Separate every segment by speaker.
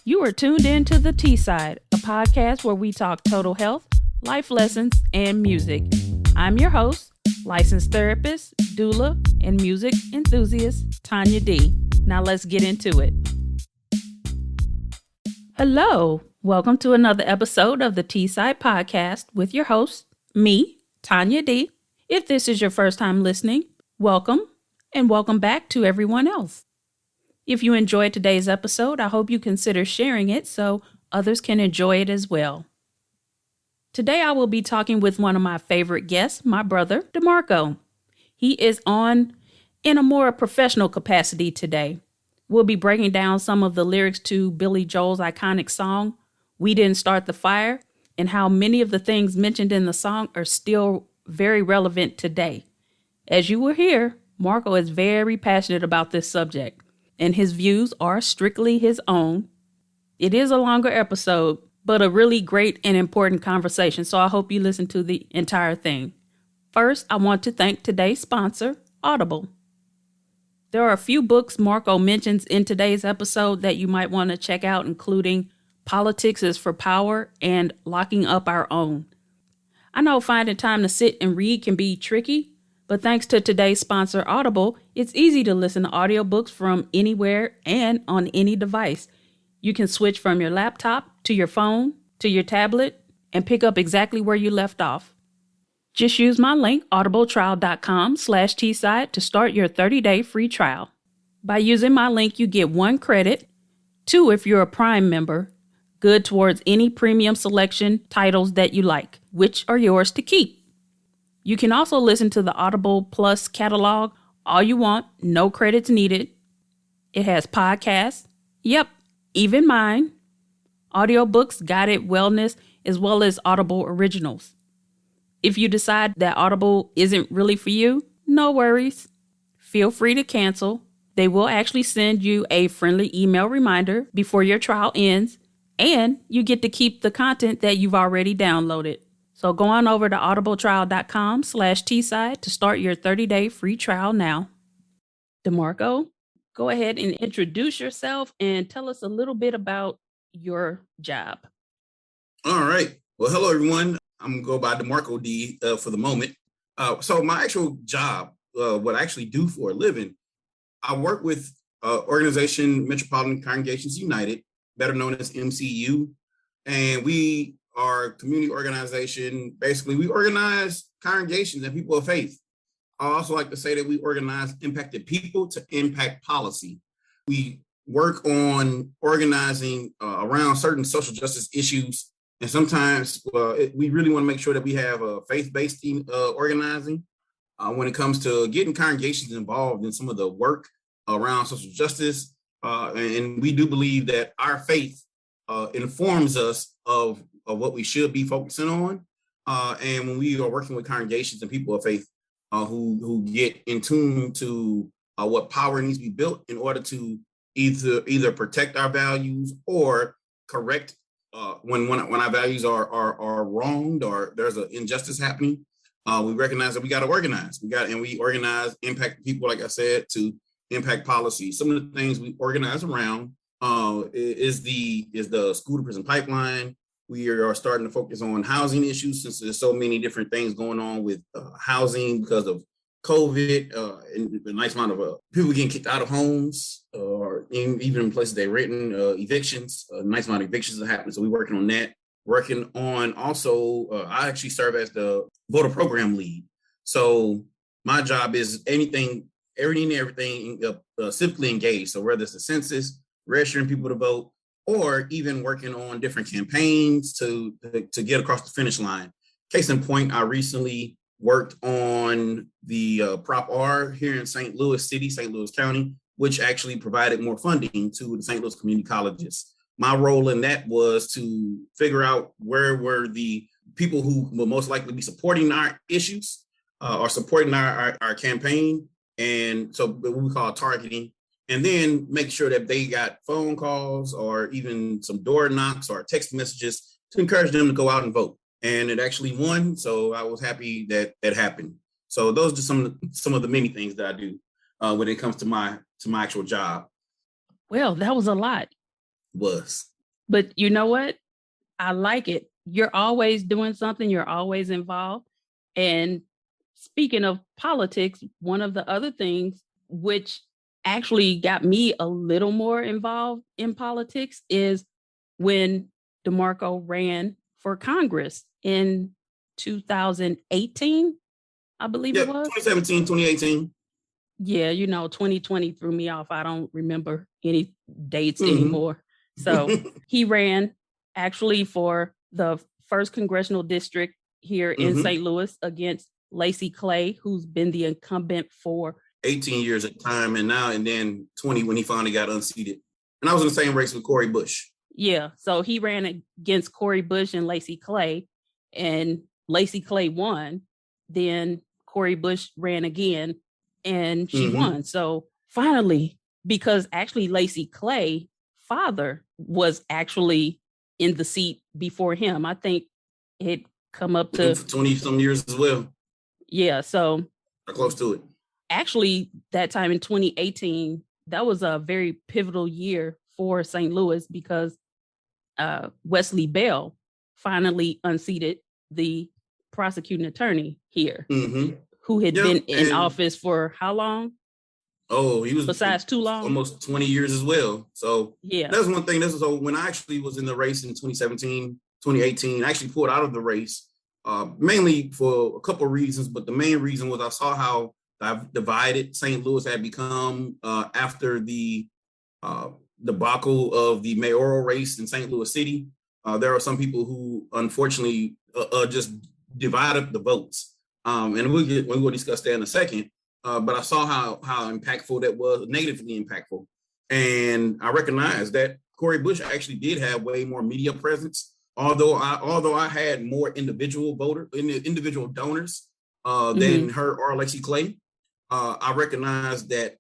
Speaker 1: You are tuned in to The T Side, a podcast where we talk total health, life lessons, and music. I'm your host, licensed therapist, doula, and music enthusiast, Tawnya D. Now let's get into it. Hello, welcome to another episode of The T Side podcast with your host, me, Tawnya D. If this is your first time listening, welcome, and welcome back to everyone else. If you enjoyed today's episode, I hope you consider sharing it so others can enjoy it as well. Today, I will be talking with one of my favorite guests, my brother, DeMarco. He is on in a more professional capacity today. We'll be breaking down some of the lyrics to Billy Joel's iconic song, We Didn't Start the Fire, and how many of the things mentioned in the song are still very relevant today. As you will hear, Marco is very passionate about this subject, and his views are strictly his own. It is a longer episode, but a really great and important conversation, so I hope you listen to the entire thing. First, I want to thank today's sponsor, Audible. There are a few books Marco mentions in today's episode that you might want to check out, including Politics is for Power and Locking Up Our Own. I know finding time to sit and read can be tricky, but thanks to today's sponsor, Audible, it's easy to listen to audiobooks from anywhere and on any device. You can switch from your laptop to your phone to your tablet and pick up exactly where you left off. Just use my link, audibletrial.com/tside to start your 30-day free trial. By using my link, you get 1 credit, 2 if you're a Prime member, good towards any premium selection titles that you like, which are yours to keep. You can also listen to the Audible Plus catalog all you want, no credits needed. It has podcasts, yep, even mine, audiobooks, guided wellness, as well as Audible originals. If you decide that Audible isn't really for you, no worries. Feel free to cancel. They will actually send you a friendly email reminder before your trial ends, and you get to keep the content that you've already downloaded. So go on over to audibletrial.com/tside to start your 30-day free trial now. DeMarco, go ahead and introduce yourself and tell us a little bit about your job.
Speaker 2: All right. Well, hello, everyone. I'm going to go by DeMarco D for the moment. So my actual job, what I actually do for a living, I work with organization Metropolitan Congregations United, better known as MCU, and we are a community organization. Basically, we organize congregations and people of faith. I also like to say that we organize impacted people to impact policy. We work on organizing around certain social justice issues. And sometimes we really want to make sure that we have a faith-based team organizing when it comes to getting congregations involved in some of the work around social justice. And we do believe that our faith informs us of what we should be focusing on. And when we are working with congregations and people of faith who get in tune to what power needs to be built in order to either protect our values or correct when our values are wronged or there's an injustice happening, we recognize that we got to organize. We organize impact people, like I said, to impact policy. Some of the things we organize around is the school to prison pipeline. We are starting to focus on housing issues since there's so many different things going on with housing because of COVID, and a nice amount of people getting kicked out of homes or even in places they're renting, evictions, a nice amount of evictions that happen. So we're working on that. Working on also, I actually serve as the voter program lead. So my job is everything civically engaged. So whether it's the census, registering people to vote, or even working on different campaigns to get across the finish line. Case in point, I recently worked on the Prop R here in St. Louis City, St. Louis County, which actually provided more funding to the St. Louis community colleges. My role in that was to figure out where were the people who will most likely be supporting our issues or supporting our campaign. And so what we call targeting. And then make sure that they got phone calls or even some door knocks or text messages to encourage them to go out and vote. And it actually won. So I was happy that that happened. So those are some of the many things that I do when it comes to my actual job.
Speaker 1: Well, that was a lot.
Speaker 2: Was.
Speaker 1: But you know what? I like it. You're always doing something. You're always involved. And speaking of politics, one of the other things which actually got me a little more involved in politics is when DeMarco ran for Congress in 2018, I believe it
Speaker 2: Yep,
Speaker 1: was.
Speaker 2: 2017, 2018.
Speaker 1: Yeah, 2020 threw me off. I don't remember any dates anymore. So he ran actually for the first congressional district here in St. Louis against Lacey Clay, who's been the incumbent for
Speaker 2: 18 years at the time, and then 20 when he finally got unseated. And I was in the same race with Cori Bush.
Speaker 1: Yeah, so he ran against Cori Bush and Lacey Clay, and Lacey Clay won. Then Cori Bush ran again, and she won. So finally, because actually Lacey Clay's father was actually in the seat before him. I think it come up to
Speaker 2: 20 some years as well.
Speaker 1: Yeah, so
Speaker 2: close to it.
Speaker 1: Actually, that time in 2018, that was a very pivotal year for St. Louis because Wesley Bell finally unseated the prosecuting attorney here, who had been in office for how long?
Speaker 2: Oh, he was
Speaker 1: besides too long,
Speaker 2: almost 20 years as well. So
Speaker 1: yeah,
Speaker 2: that's one thing. So when I actually was in the race in 2017, 2018, I actually pulled out of the race mainly for a couple of reasons, but the main reason was I saw how divided St. Louis had become after the debacle of the mayoral race in St. Louis City. There are some people who unfortunately just divided the votes. And we'll discuss that in a second. But I saw how impactful that was, negatively impactful. And I recognized that Cori Bush actually did have way more media presence. Although I had more individual donors than her or Lacey Clay, I recognized that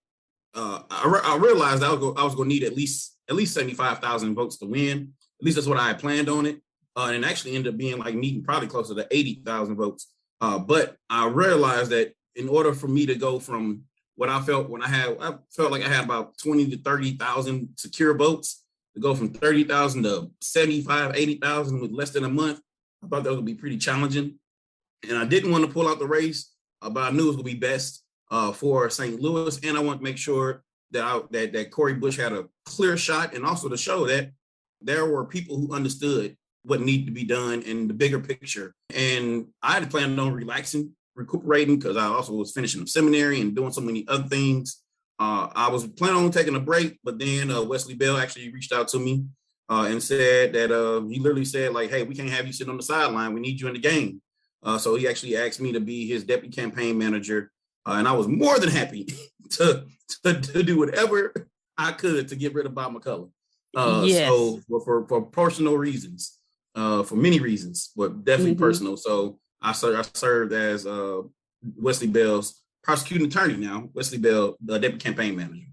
Speaker 2: I realized I was going to need at least 75,000 votes to win. At least that's what I had planned on it, and it actually ended up being like needing probably closer to 80,000 votes. But I realized that in order for me to go from what I felt like I had about 20 to 30,000 secure votes, to go from 30,000 to 75, 80,000 with less than a month, I thought that would be pretty challenging. And I didn't want to pull out the race, but I knew it was going to be best for St. Louis. And I want to make sure that Cori Bush had a clear shot, and also to show that there were people who understood what needed to be done in the bigger picture. And I had planned on recuperating, because I also was finishing seminary and doing so many other things. I was planning on taking a break, but then Wesley Bell actually reached out to me and said that he literally said, like, hey, we can't have you sitting on the sideline. We need you in the game. So he actually asked me to be his deputy campaign manager. And I was more than happy to do whatever I could to get rid of Bob McCullough.
Speaker 1: Yes.
Speaker 2: So for personal reasons, for many reasons, but definitely personal. So I served as Wesley Bell's prosecuting attorney now, Wesley Bell, the deputy campaign manager.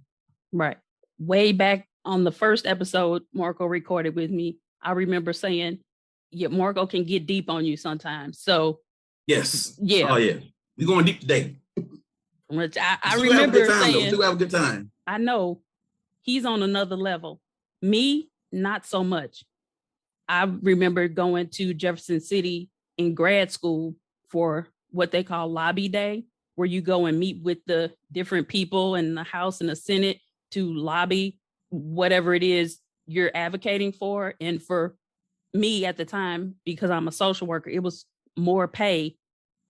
Speaker 1: Right. Way back on the first episode Marco recorded with me, I remember saying, yeah, Marco can get deep on you sometimes. So
Speaker 2: yes.
Speaker 1: Yeah.
Speaker 2: Oh yeah. We're going deep today.
Speaker 1: Which I remember saying,
Speaker 2: we have a good time.
Speaker 1: I know he's on another level. Me, not so much. I remember going to Jefferson City in grad school for what they call lobby day, where you go and meet with the different people in the House and the Senate to lobby whatever it is you're advocating for. And for me at the time, because I'm a social worker, it was more pay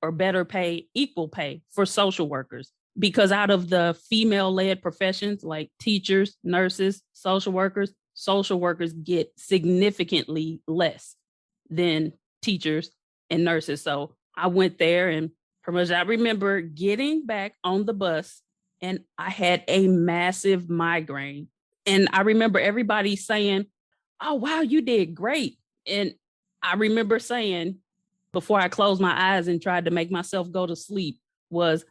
Speaker 1: or better pay, equal pay for social workers. Because out of the female-led professions like teachers, nurses, social workers get significantly less than teachers and nurses. So I went there, and pretty much I remember getting back on the bus and I had a massive migraine. And I remember everybody saying, oh, wow, you did great. And I remember saying, before I closed my eyes and tried to make myself go to sleep, was,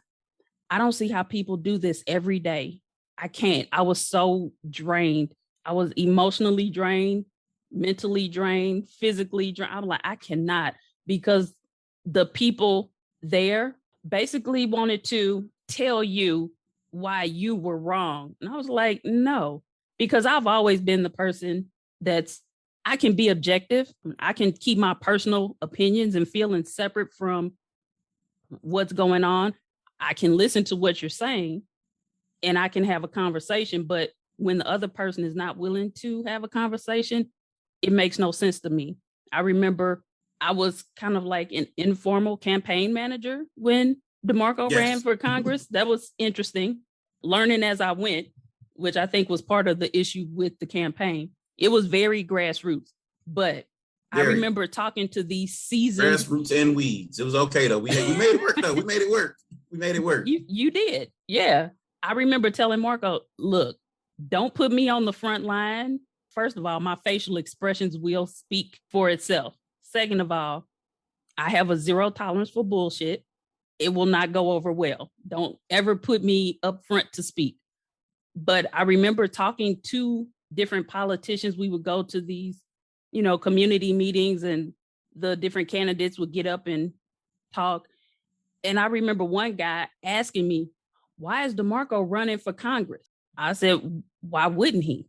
Speaker 1: I don't see how people do this every day. I can't. I was so drained. I was emotionally drained, mentally drained, physically drained. I'm like, I cannot, because the people there basically wanted to tell you why you were wrong. And I was like, no, because I've always been the person I can be objective. I can keep my personal opinions and feelings separate from what's going on. I can listen to what you're saying and I can have a conversation. But when the other person is not willing to have a conversation, it makes no sense to me. I remember I was kind of like an informal campaign manager when DeMarco ran for Congress. That was interesting. Learning as I went, which I think was part of the issue with the campaign. It was very grassroots, but I remember talking to these seasoned
Speaker 2: grassroots and weeds. It was okay though. We made it work though. We made it work. We made it work.
Speaker 1: You did. Yeah. I remember telling Marco, look, don't put me on the front line. First of all, my facial expressions will speak for itself. Second of all, I have a zero tolerance for bullshit. It will not go over well. Don't ever put me up front to speak. But I remember talking to different politicians. We would go to these, community meetings and the different candidates would get up and talk. And I remember one guy asking me, why is DeMarco running for Congress? I said, why wouldn't he?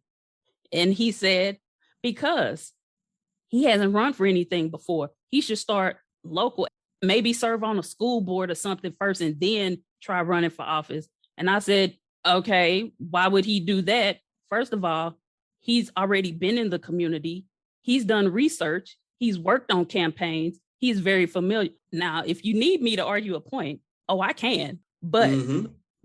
Speaker 1: And he said, because he hasn't run for anything before. He should start local, maybe serve on a school board or something first and then try running for office. And I said, okay, why would he do that? First of all, he's already been in the community. He's done research. He's worked on campaigns. He's very familiar. Now, if you need me to argue a point, I can. But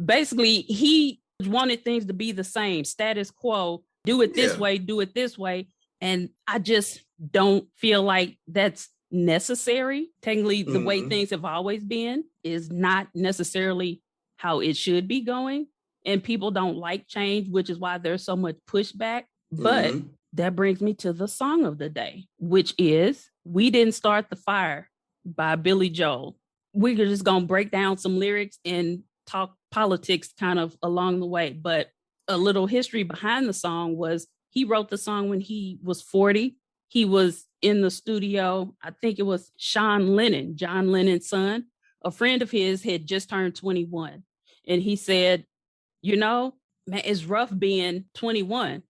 Speaker 1: basically, he wanted things to be the same, status quo, do it this way, do it this way. And I just don't feel like that's necessary. Technically, the way things have always been is not necessarily how it should be going. And people don't like change, which is why there's so much pushback. But that brings me to the song of the day, which is We Didn't Start the Fire by Billy Joel. We're just going to break down some lyrics and talk politics kind of along the way. But a little history behind the song was he wrote the song when he was 40. He was in the studio. I think it was John Lennon's son. A friend of his had just turned 21. And he said, man, it's rough being 21.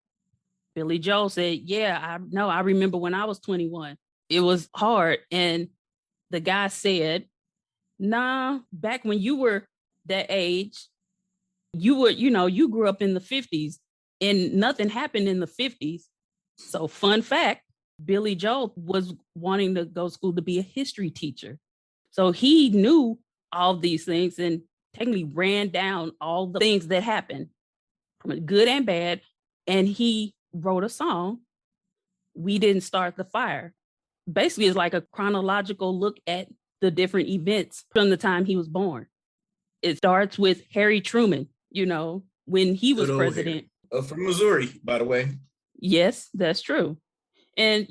Speaker 1: Billy Joel said, yeah, I remember when I was 21. It was hard. And the guy said, nah, back when you were that age, you grew up in the 50s and nothing happened in the 50s. So fun fact, Billy Joel was wanting to go to school to be a history teacher. So he knew all these things and technically ran down all the things that happened, from good and bad. And he wrote a song, We Didn't Start the Fire. Basically, it's like a chronological look at the different events from the time he was born. It starts with Harry Truman, when he was president.
Speaker 2: From Missouri, by the way.
Speaker 1: Yes, that's true. And,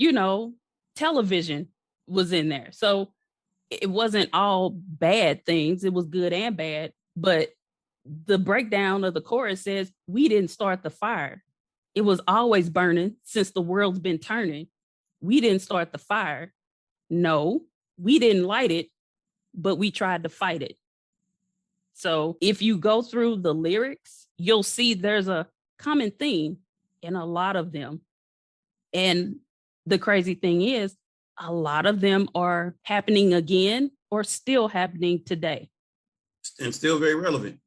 Speaker 1: television was in there. So it wasn't all bad things. It was good and bad. But the breakdown of the chorus says, we didn't start the fire. It was always burning since the world's been turning. We didn't start the fire. No, we didn't light it, but we tried to fight it. So if you go through the lyrics, you'll see there's a common theme in a lot of them. And the crazy thing is, a lot of them are happening again or still happening today.
Speaker 2: And still very relevant.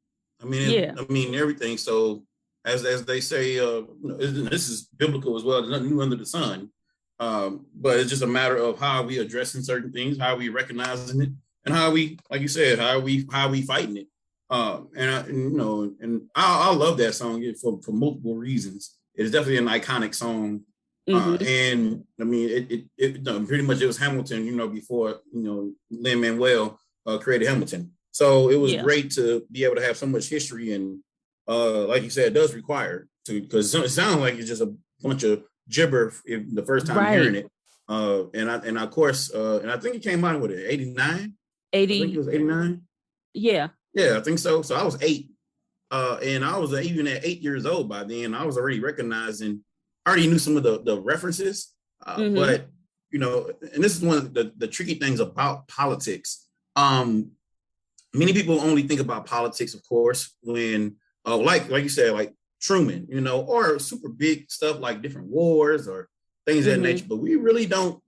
Speaker 2: Everything. So as they say, this is biblical as well. There's nothing new under the sun. But it's just a matter of how we addressing certain things, how we recognizing it, and how we, like you said, how we fighting it. I love that song for multiple reasons. It's definitely an iconic song. And I mean, it pretty much it was Hamilton, before, Lin-Manuel created Hamilton. So it was great to be able to have so much history. And like you said, it does require to, because it sounds like it's just a bunch of gibber if the first time hearing it. And of course, I think it came out with 89. 80. I think it was 89.
Speaker 1: Yeah.
Speaker 2: Yeah, I think so. So I was 8. And I was even at 8 years old by then. I was already recognizing, I already knew some of the references. But, and this is one of the tricky things about politics. Many people only think about politics, of course, when, like you said, like Truman, or super big stuff like different wars or things of that nature. But we really don't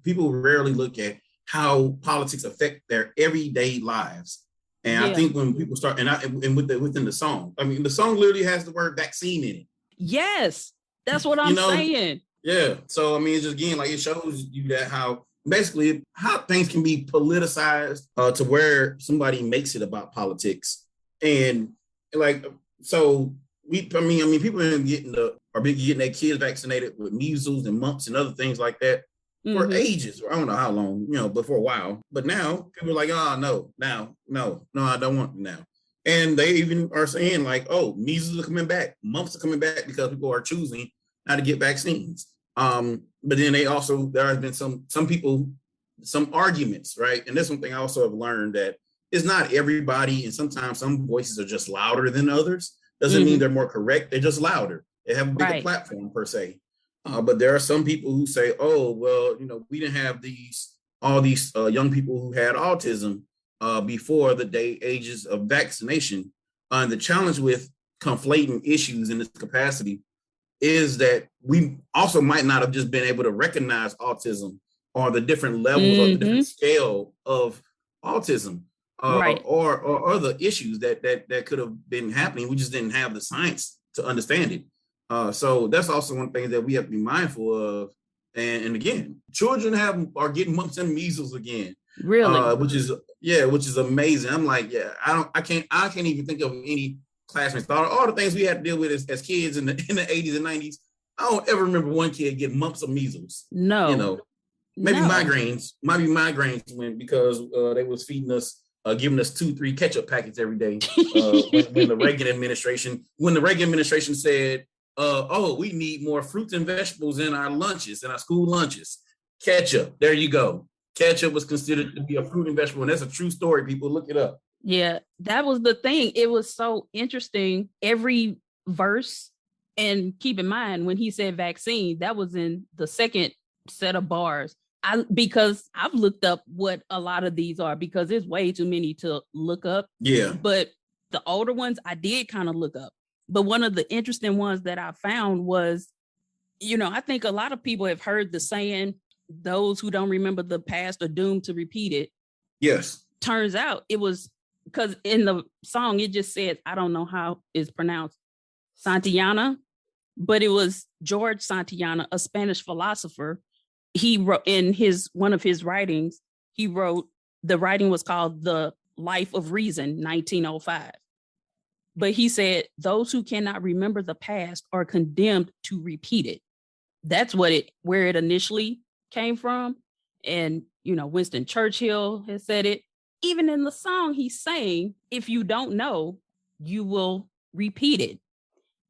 Speaker 2: people rarely look at how politics affect their everyday lives. And I think when people start, within the song, I mean, the song literally has the word vaccine in it.
Speaker 1: Yes, that's what I'm saying.
Speaker 2: Yeah. So, I mean, it's just, again, like, it shows you that how things can be politicized to where somebody makes it about politics. And like, so people are getting their kids vaccinated with measles and mumps and other things like that for ages. I don't know how long, but for a while. But now people are like, oh, no, I don't want them now. And they even are saying like, oh, measles are coming back, mumps are coming back because people are choosing not to get vaccines. But then there has been some arguments, right? And that's one thing I also have learned, that it's not everybody, and sometimes some voices are just louder than others. Doesn't mean they're more correct. They're just louder. They have a bigger platform per se. But there are some people who say, oh, well, we didn't have all these young people who had autism before the ages of vaccination. And the challenge with conflating issues in this capacity is that we also might not have just been able to recognize autism or the different levels or the different scale of autism or other issues that could have been happening. We just didn't have the science to understand it. So that's also one thing that we have to be mindful of. And again, children are getting mumps and measles again.
Speaker 1: Really?
Speaker 2: Which is amazing. I'm like, I can't even think of any classmates. All the things we had to deal with as kids in the 80s and 90s. I don't ever remember one kid getting mumps or measles.
Speaker 1: No.
Speaker 2: Maybe migraines. Might be migraines because they was feeding us, giving us 2-3 ketchup packets every day. When the Reagan administration said, we need more fruits and vegetables in our lunches, in our school lunches. Ketchup. There you go. Ketchup was considered to be a fruit and vegetable. And that's a true story. People, look it up.
Speaker 1: Yeah, that was the thing. It was so interesting. Every verse, and keep in mind, when he said vaccine, that was in the second set of bars. Because I've looked up what a lot of these are, because there's way too many to look up.
Speaker 2: Yeah.
Speaker 1: But the older ones, I did kind of look up. But one of the interesting ones that I found was, I think a lot of people have heard the saying, those who don't remember the past are doomed to repeat it.
Speaker 2: Yes.
Speaker 1: Turns out it was because in the song, it just said, I don't know how it's pronounced, Santayana, but it was George Santayana, a Spanish philosopher. He wrote in one of his writings, the writing was called The Life of Reason, 1905. But he said, those who cannot remember the past are condemned to repeat it. That's where it initially came from. And, Winston Churchill has said it. Even in the song, he's saying, if you don't know, you will repeat it.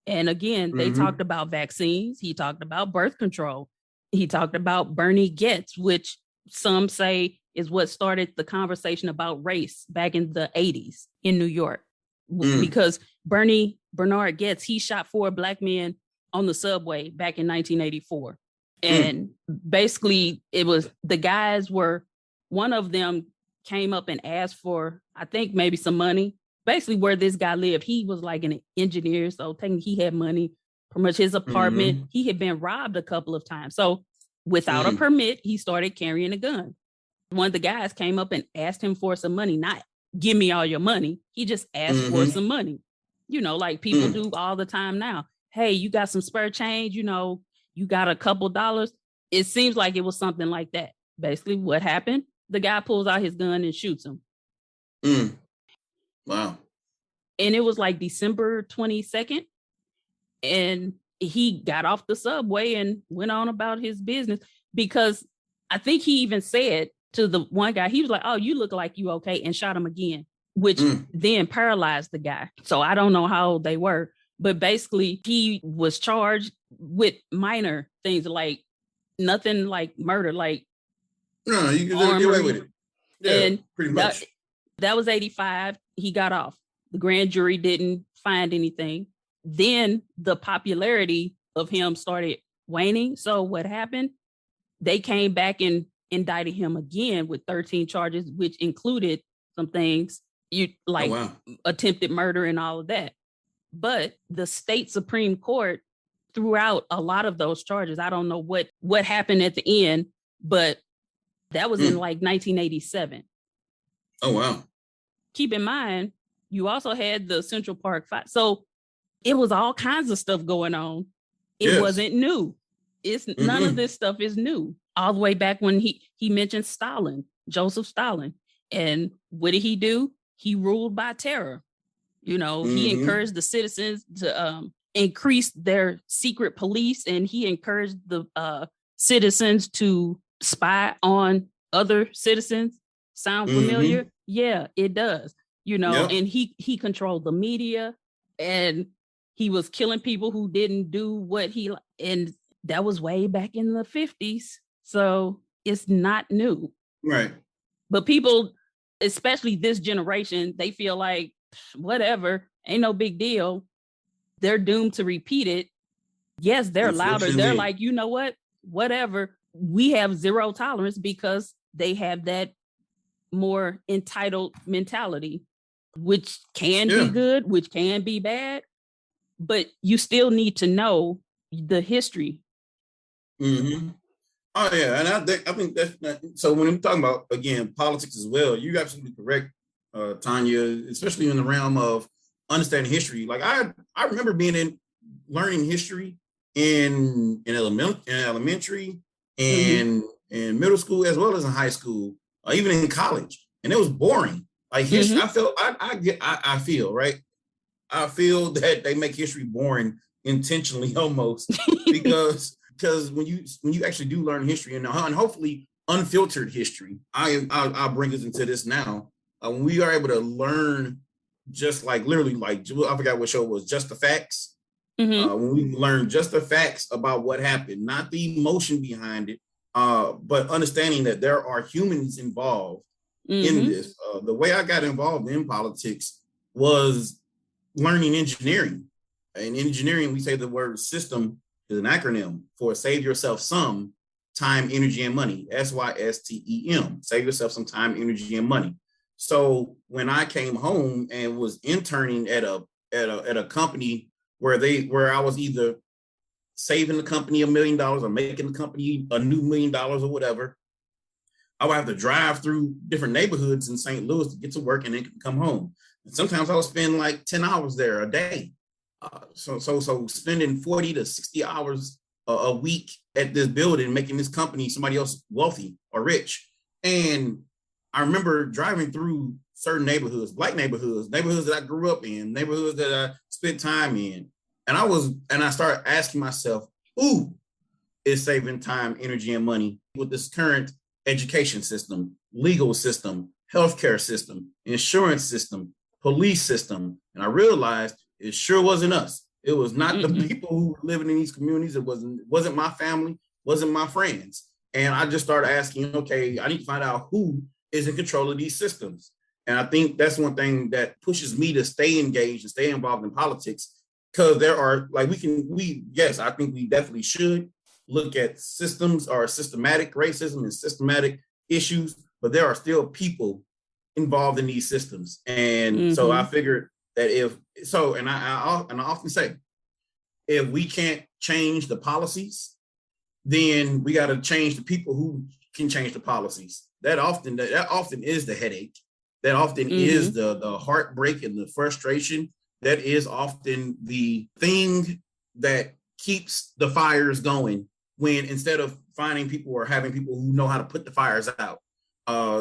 Speaker 1: And again, they talked about vaccines. He talked about birth control. He talked about Bernie Goetz, which some say is what started the conversation about race back in the 80s in New York. Because Bernard Goetz, he shot 4 Black men on the subway back in 1984. And basically it was, the guys one of them came up and asked for, I think maybe some money, basically where this guy lived. He was like an engineer. So technically he had money, pretty much his apartment. He had been robbed a couple of times. So without a permit, he started carrying a gun. One of the guys came up and asked him for some money, not give me all your money. He just asked for some money, like people do all the time now. Hey, you got some spare change, you got a couple dollars. It seems like it was something like that. Basically what happened, the guy pulls out his gun and shoots him.
Speaker 2: Wow.
Speaker 1: And it was like December 22nd. And he got off the subway and went on about his business, because I think he even said to the one guy, he was like, oh, you look like you okay, and shot him again, which then paralyzed the guy. So I don't know how old they were, but basically he was charged with minor things, like nothing like murder, like
Speaker 2: no, you can get away with it. Yeah, and pretty much.
Speaker 1: That was 85. He got off. The grand jury didn't find anything. Then the popularity of him started waning. So what happened? They came back and indicted him again with 13 charges, which included some things attempted murder and all of that. But the state Supreme Court throughout a lot of those charges. I don't know what happened at the end, but that was in like 1987.
Speaker 2: Oh, wow.
Speaker 1: Keep in mind, you also had the Central Park Five. So it was all kinds of stuff going on. It wasn't new. It's none of this stuff is new. All the way back when he mentioned Stalin, Joseph Stalin. And what did he do? He ruled by terror. You know, he encouraged the citizens to increase their secret police, and he encouraged the citizens to spy on other citizens. Sound familiar? Yeah, it does. You know, and he controlled the media, and he was killing people who didn't do what he, and that was way back in the 50s. So it's not new.
Speaker 2: Right.
Speaker 1: But people, especially this generation, they feel like whatever, ain't no big deal. They're doomed to repeat it. Yes, they're louder. They're like, you know what? Whatever. We have zero tolerance because they have that more entitled mentality, which can be good, which can be bad, but you still need to know the history.
Speaker 2: Oh yeah, and I think that's so. When we're talking about again politics as well, you're absolutely correct, Tawnya, especially in the realm of understanding history. Like I remember learning history in elementary and in middle school as well as in high school, even in college, and it was boring. Like history, I feel that they make history boring intentionally almost because when you actually do learn history and hopefully unfiltered history, I'll bring us into this now. When we are able to learn just like literally like I forgot what show it was, Just the Facts. When we learn just the facts about what happened, not the emotion behind it, but understanding that there are humans involved in this. The way I got involved in politics was learning engineering. In engineering, we say the word system is an acronym for save yourself some time, energy, and money. SYSTEM. Save yourself some time, energy, and money. So when I came home and was interning at a company where I was either saving the company $1 million or making the company a new $1 million or whatever, I would have to drive through different neighborhoods in St. Louis to get to work and then come home. And sometimes I would spend like 10 hours there a day. So spending 40 to 60 hours a week at this building, making this company somebody else wealthy or rich. And I remember driving through certain neighborhoods, black neighborhoods that I grew up in, neighborhoods that I spent time in. And I started asking myself, who is saving time, energy, and money with this current education system, legal system, healthcare system, insurance system, police system? And I realized it sure wasn't us. It was not the people who were living in these communities. It wasn't my family, wasn't my friends. And I just started asking, okay, I need to find out who is in control of these systems. And I think that's one thing that pushes me to stay engaged and stay involved in politics, because there are like I think we definitely should look at systems or systematic racism and systematic issues, but there are still people involved in these systems. And so I figured that I often say, if we can't change the policies, then we got to change the people who can change the policies. That often is the headache. That often is the heartbreak and the frustration. That is often the thing that keeps the fires going, when instead of finding people or having people who know how to put the fires out.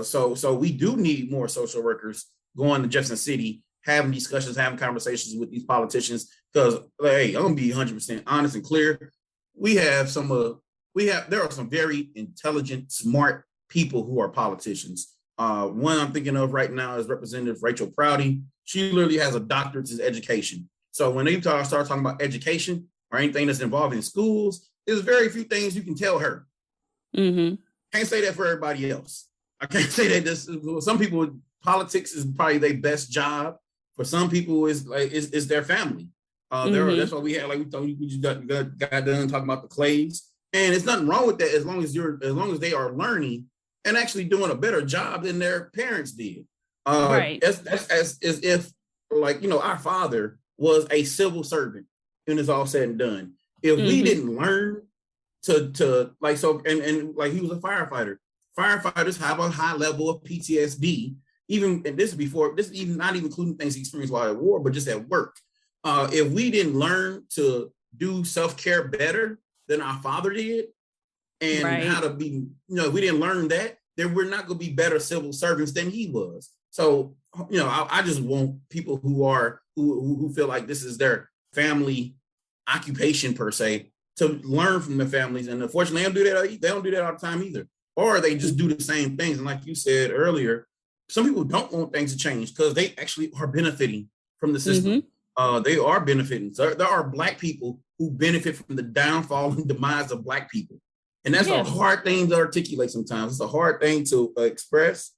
Speaker 2: So we do need more social workers going to Jefferson City, having discussions, having conversations with these politicians, because hey, I'm gonna be 100% honest and clear. There are some very intelligent, smart people who are politicians. One I'm thinking of right now is Representative Rachel Prouty. She literally has a doctorate in education. So when they start talking about education or anything that's involved in schools, there's very few things you can tell her. Can't say that for everybody else. I can't say that some people, politics is probably their best job. For some people, is their family. That's why we had, like we just got done talking about the Clays, and it's nothing wrong with that as long as they are learning and actually doing a better job than their parents did. Right. That's as if, like, our father was a civil servant when it's all said and done. If we didn't learn to like, so, and like, he was a firefighter. Firefighters have a high level of PTSD, even, and this is even not even including things he experienced while at war, but just at work. If we didn't learn to do self-care better than our father did, and how to be, if we didn't learn that, then we're not going to be better civil servants than he was. So, I just want people who feel like this is their family occupation per se to learn from their families. And unfortunately, they don't do that all the time either. Or they just do the same things. And like you said earlier, some people don't want things to change because they actually are benefiting from the system. They are benefiting. So there are Black people who benefit from the downfall and demise of Black people. And that's a hard thing to articulate sometimes. It's a hard thing to express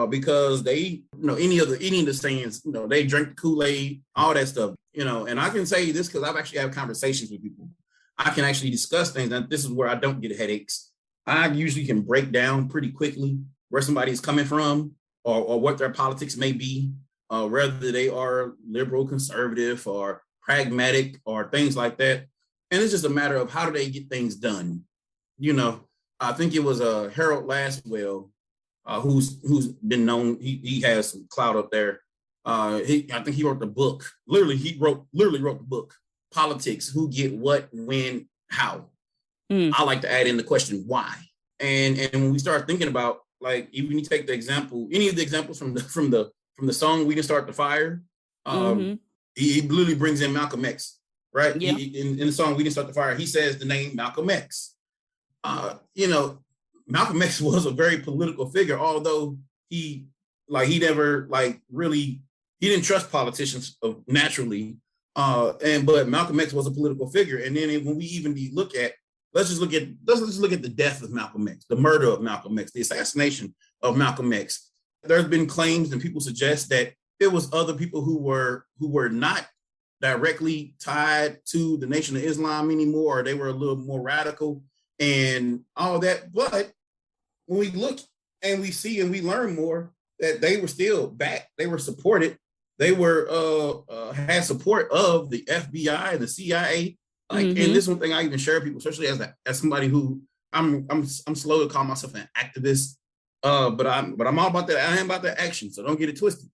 Speaker 2: because they, any of the sayings, they drink the Kool-Aid, all that stuff, and I can say this because I've actually had conversations with people. I can actually discuss things. And this is where I don't get headaches. I usually can break down pretty quickly where somebody's coming from or what their politics may be, whether they are liberal, conservative, or pragmatic, or things like that. And it's just a matter of how do they get things done. I think it was Harold Laswell, who's been known. He has some clout up there. I think he wrote the book. Literally wrote the book, Politics: Who Get What, When, How. I like to add in the question why. And when we start thinking about, like, even you take the example, any of the examples from the song "We Didn't Start the Fire," he literally brings in Malcolm X, right? Yeah. In the song "We Didn't Start the Fire," he says the name Malcolm X. Malcolm X was a very political figure, although he never he didn't trust politicians naturally. But Malcolm X was a political figure. And then when we even let's just look at the death of Malcolm X, the murder of Malcolm X, the assassination of Malcolm X. There's been claims and people suggest that it was other people who were not directly tied to the Nation of Islam anymore, or they were a little more radical and all that. But when we look and we see and we learn more that they were still back, they were supported, they were had support of the FBI and the CIA. And this is one thing I even share with people, especially as somebody who I'm slow to call myself an activist, but I'm all about that. I am about that action, so don't get it twisted.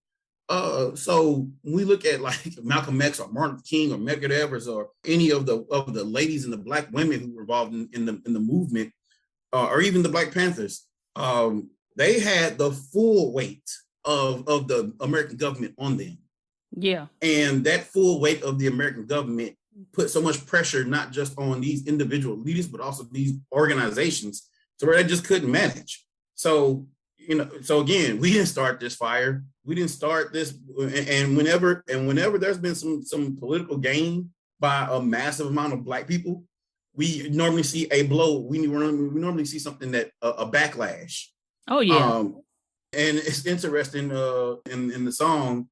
Speaker 2: So when we look at like Malcolm X or Martin Luther King or Medgar Evers or any of the ladies and the Black women who were involved in the movement, or even the Black Panthers, they had the full weight of the American government on them. Yeah. And that full weight of the American government put so much pressure, not just on these individual leaders, but also these organizations, to where they just couldn't manage. So, so again, we didn't start this fire. We didn't start this. And whenever there's been some political gain by a massive amount of Black people, we normally see a blow. We normally see something that a backlash. Oh, yeah. And it's interesting in the song,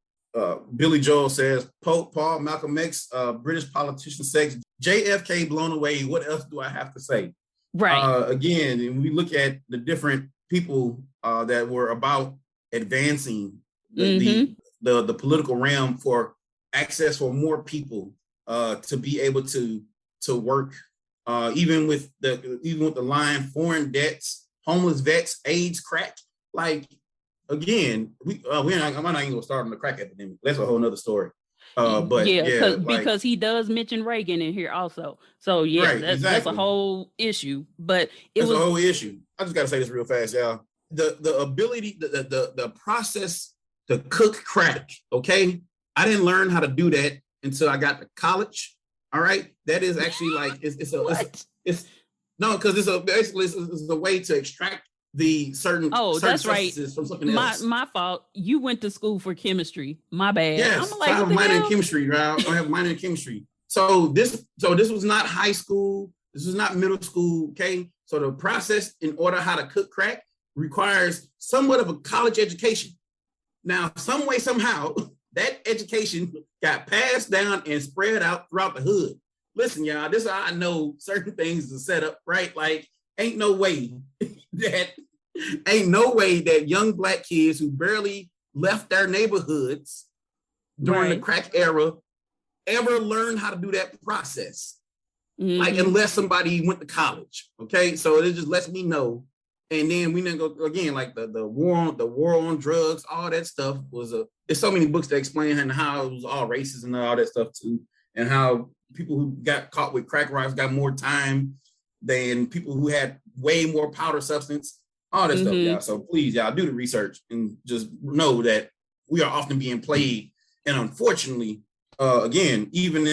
Speaker 2: Billy Joel says, Pope, Paul, Malcolm X, British politician, sex, JFK blown away. What else do I have to say? Right. Again, and we look at the different people that were about advancing the political realm for access for more people to be able to work, even with the line foreign debts, homeless vets, AIDS, crack. Like, again, I'm not even gonna start on the crack epidemic. That's a whole nother story. But because he does mention Reagan in here also. So right, that's a whole issue. But it's a whole issue. I just gotta say this real fast, y'all. The ability, the process to cook crack. Okay, I didn't learn how to do that until I got to college. All right, that is actually like it's a way to extract the certain that's right from something else. My fault. You went to school for chemistry. My bad. Yes, I have a minor in chemistry, right? I have a minor in chemistry. So this was not high school. This was not middle school. Okay, so the process in order how to cook crack requires somewhat of a college education. Now, some way, somehow, that education got passed down and spread out throughout the hood. Listen, y'all, this is how I know certain things are set up, right? Like, ain't no way that young Black kids who barely left their neighborhoods during the crack era ever learned how to do that process. like unless somebody went to college. Okay, so it just lets me know. And then we then go again, like the war on drugs, all that stuff was there's so many books that explain how it was all racist and all that stuff too, and how people who got caught with crack rocks got more time than people who had way more powder substance, all that stuff, y'all. So please, y'all, do the research and just know that we are often being played. And unfortunately, again, even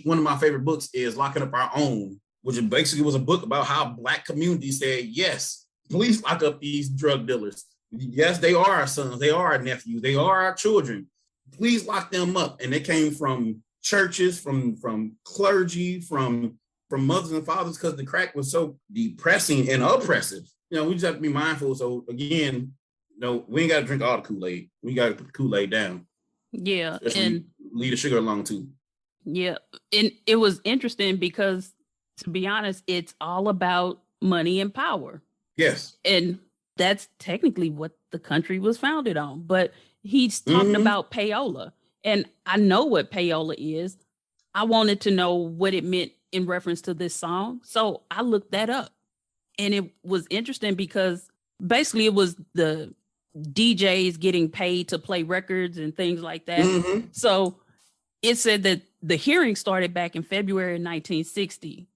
Speaker 2: one of my favorite books is Locking Up Our Own, which basically was a book about how Black communities said, yes, please lock up these drug dealers. Yes, they are our sons. They are our nephews. They are our children. Please lock them up. And they came from churches, from clergy, from mothers and fathers, because the crack was so depressing and oppressive. You know, we just have to be mindful. So again, we ain't got to drink all the Kool-Aid. We got to put the Kool-Aid down.
Speaker 1: Yeah.
Speaker 2: Especially and leave the sugar alone too.
Speaker 1: Yeah. And it was interesting because, to be honest, it's all about money and power.
Speaker 2: Yes.
Speaker 1: And that's technically what the country was founded on. But he's talking about payola. And I know what payola is. I wanted to know what it meant in reference to this song. So I looked that up. And it was interesting because basically it was the DJs getting paid to play records and things like that. So it said that the hearing started back in February 1960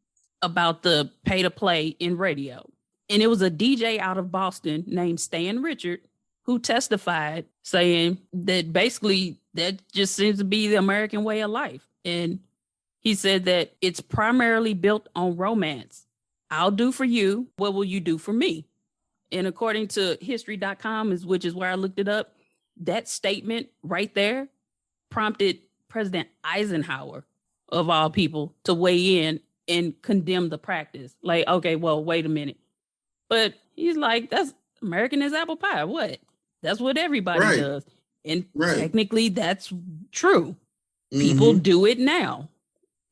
Speaker 1: about the pay to play in radio. And it was a DJ out of Boston named Stan Richard who testified saying that basically that just seems to be the American way of life. And he said that it's primarily built on romance. I'll do for you. What will you do for me? And according to history.com, which is where I looked it up, that statement right there prompted President Eisenhower, of all people, to weigh in and condemn the practice. Like, okay, well, wait a minute. But he's like, that's American as apple pie. What? That's what everybody does. And technically that's true. People do it now.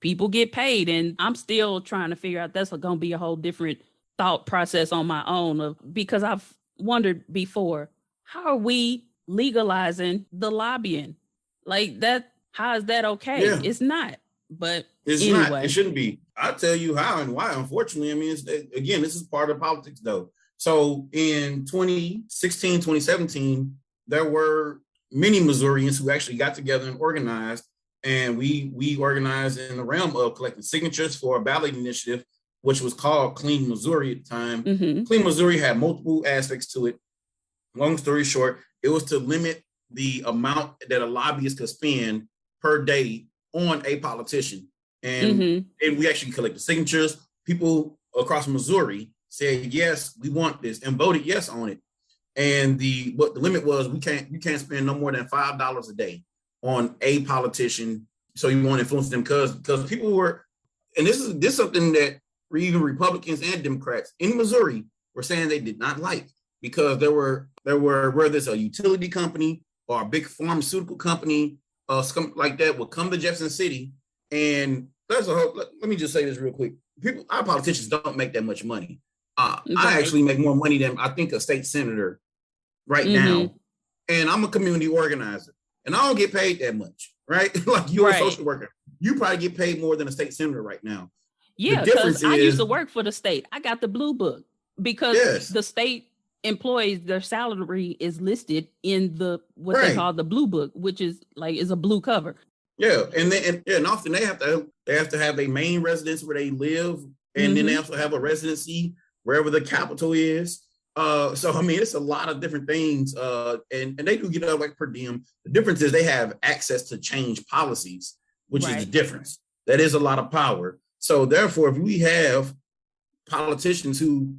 Speaker 1: People get paid. And I'm still trying to figure out, that's going to be a whole different thought process on my own, because I've wondered before, how are we legalizing the lobbying? Like that, how is that okay? Yeah. It's not. But
Speaker 2: it's anyway. Not. It shouldn't be. I'll tell you how and why. Unfortunately, I mean, again, this is part of politics, though. So in 2016, 2017, there were many Missourians who actually got together and organized. And we organized in the realm of collecting signatures for a ballot initiative, which was called Clean Missouri at the time. Clean Missouri had multiple aspects to it. Long story short, it was to limit the amount that a lobbyist could spend per day on a politician. And we actually collected signatures. People across Missouri said, yes, we want this, and voted yes on it. And what the limit was, you can't spend no more than $5 a day on a politician. So you want to influence them because people were, and this is something that even Republicans and Democrats in Missouri were saying they did not like, because there were whether it's a utility company or a big pharmaceutical company, something like that, would come to Jefferson City. And let me just say this real quick. Our politicians don't make that much money. I actually make more money than I think a state senator right now. And I'm a community organizer and I don't get paid that much, right? Like you're a social worker. You probably get paid more than a state senator right now.
Speaker 1: Yeah, because I used to work for the state. I got the blue book because the state employees, their salary is listed in what they call the blue book, which is a blue cover.
Speaker 2: Yeah, and often they have to have a main residence where they live, and then they also have a residency wherever the capital is. So I mean, it's a lot of different things, and they do get up like per diem. The difference is they have access to change policies, which is the difference. That is a lot of power. So therefore, if we have politicians who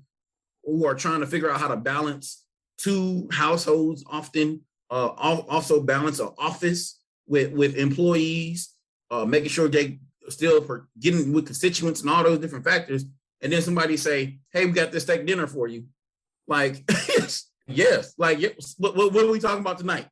Speaker 2: are trying to figure out how to balance two households, often also balance an office with employees, making sure they still for getting with constituents and all those different factors, and then somebody say, "Hey, we got this steak dinner for you." Like, yes, like, what are we talking about tonight?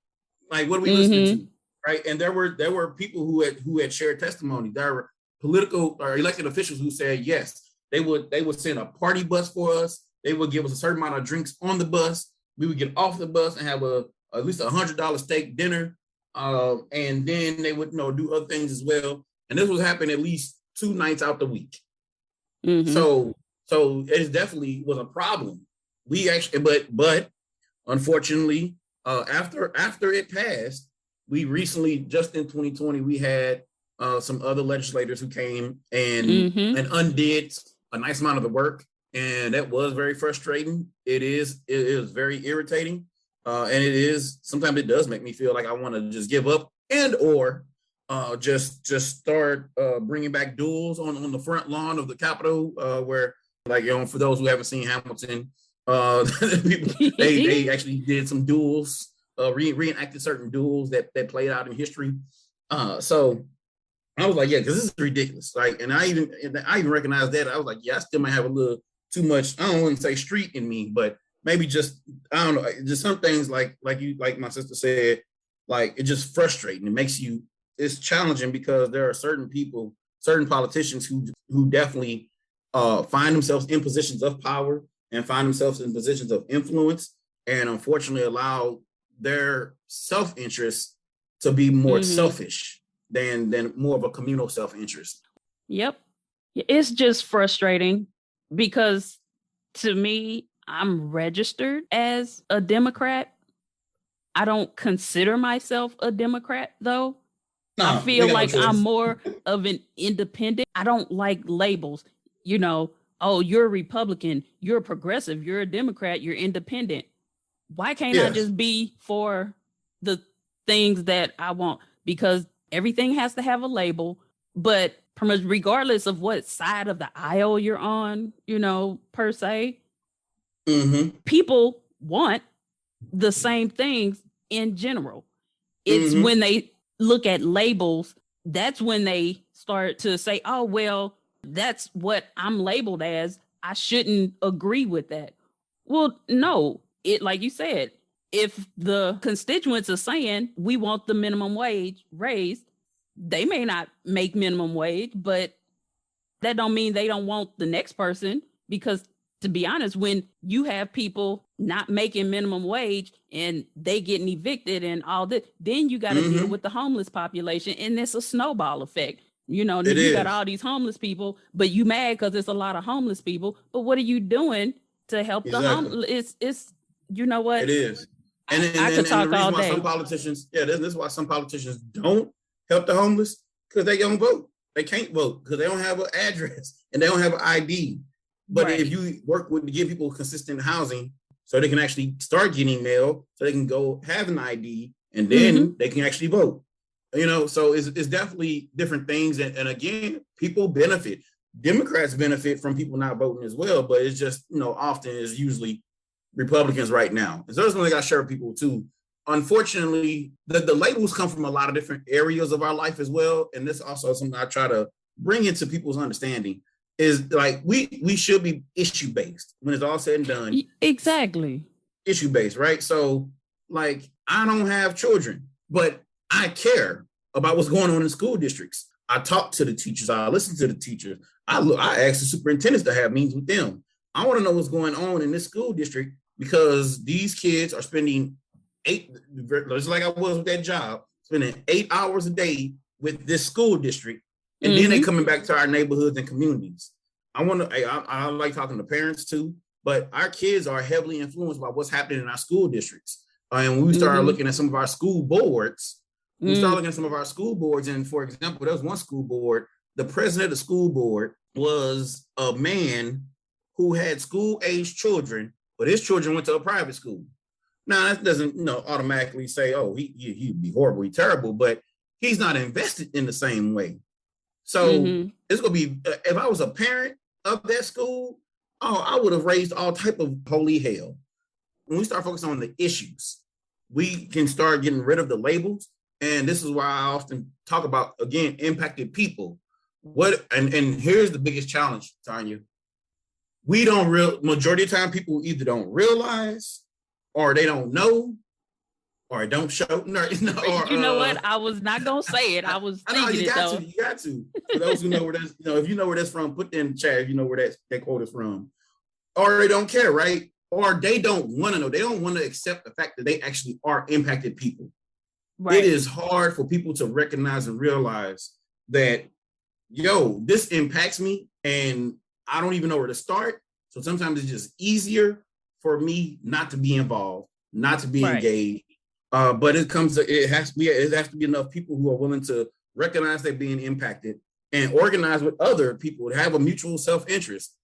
Speaker 2: Like, what are we listening to? Right? And there were people who had shared testimony. There were political or elected officials who said yes, they would send a party bus for us. They would give us a certain amount of drinks on the bus. We would get off the bus and have at least $100 steak dinner, and then they would do other things as well. And this was happening at least 2 nights out the week.
Speaker 1: Mm-hmm.
Speaker 2: So it definitely was a problem. We actually, but unfortunately, after it passed, we recently, just in 2020, we had some other legislators who came
Speaker 1: Mm-hmm.
Speaker 2: and undid a nice amount of the work, and that was very frustrating. It is very irritating, and it is sometimes it does make me feel like I want to just give up and or just start bringing back duels on the front lawn of the Capitol, where, like, for those who haven't seen Hamilton, people, they actually did some duels, reenacted certain duels that played out in history. So I was like, yeah, because this is ridiculous. Like, and I even recognized that. I was like, yeah, I still might have a little too much, I don't want to say street in me, but maybe just, I don't know, just some things like my sister said, like, it's just frustrating. It's challenging because there are certain people, certain politicians who definitely find themselves in positions of power and find themselves in positions of influence, and unfortunately allow their self-interest to be more selfish than more of a communal self-interest.
Speaker 1: Yep. It's just frustrating because, to me, I'm registered as a Democrat. I don't consider myself a Democrat, though.
Speaker 2: No,
Speaker 1: I
Speaker 2: we
Speaker 1: feel
Speaker 2: got no
Speaker 1: like I'm
Speaker 2: choice.
Speaker 1: more of an independent. I don't like labels. Oh, you're a Republican, you're a progressive, you're a Democrat, you're independent. Why can't I
Speaker 2: Yes.
Speaker 1: just be for the things that I want? Because everything has to have a label, but regardless of what side of the aisle you're on, per se, people want the same things in general. It's when they look at labels, that's when they start to say, oh, well, that's what I'm labeled as. I shouldn't agree with that. Well, no, like you said, if the constituents are saying we want the minimum wage raised, they may not make minimum wage, but that don't mean they don't want the next person, because, to be honest, when you have people not making minimum wage and they getting evicted and all that, then you got to deal with the homeless population, and it's a snowball effect. You got all these homeless people, but you mad because there's a lot of homeless people. But what are you doing to help the homeless? It's you know what?
Speaker 2: It is.
Speaker 1: I could talk
Speaker 2: the reason
Speaker 1: all
Speaker 2: why
Speaker 1: day.
Speaker 2: some politicians, this is why some politicians don't help the homeless, because they don't vote. They can't vote because they don't have an address and they don't have an ID. But if you work to give people consistent housing so they can actually start getting mail, so they can go have an ID, and then they can actually vote. So it's definitely different things. And again, people benefit. Democrats benefit from people not voting as well, but it's just, often is usually Republicans right now. And so that's something I share with people too. Unfortunately, the labels come from a lot of different areas of our life as well. And this also is something I try to bring into people's understanding, is like we should be issue based when it's all said and done.
Speaker 1: Exactly.
Speaker 2: Issue based, right? So, like, I don't have children, but I care about what's going on in school districts. I talk to the teachers. I listen to the teachers. I ask the superintendents to have meetings with them. I want to know what's going on in this school district, because these kids are spending just like I was with that job, spending 8 hours a day with this school district, and then they coming back to our neighborhoods and communities. I like talking to parents too, but our kids are heavily influenced by what's happening in our school districts. And when we started looking at some of our school boards, and for example, there was one school board, the president of the school board was a man who had school-age children, but his children went to a private school. Now, that doesn't, automatically say, oh, he'd be horribly terrible, but he's not invested in the same way. So it's going to be, if I was a parent of that school, I would have raised all type of holy hell. When we start focusing on the issues, we can start getting rid of the labels. And this is why I often talk about, again, impacted people. And here's the biggest challenge, Tawnya. Majority of the time, people either don't realize, or they don't know, or don't show.
Speaker 1: You know what? I was not gonna say it. I was thinking
Speaker 2: you got to. For those who know where that's, if you know where that's from, put that in the chat if you know where that quote is from. Or they don't care, right? Or they don't want to know. They don't want to accept the fact that they actually are impacted people. Right. It is hard for people to recognize and realize that, this impacts me, and I don't even know where to start. So sometimes it's just easier for me not to be involved, not to be engaged. But it has to be enough people who are willing to recognize they're being impacted and organize with other people to have a mutual self-interest.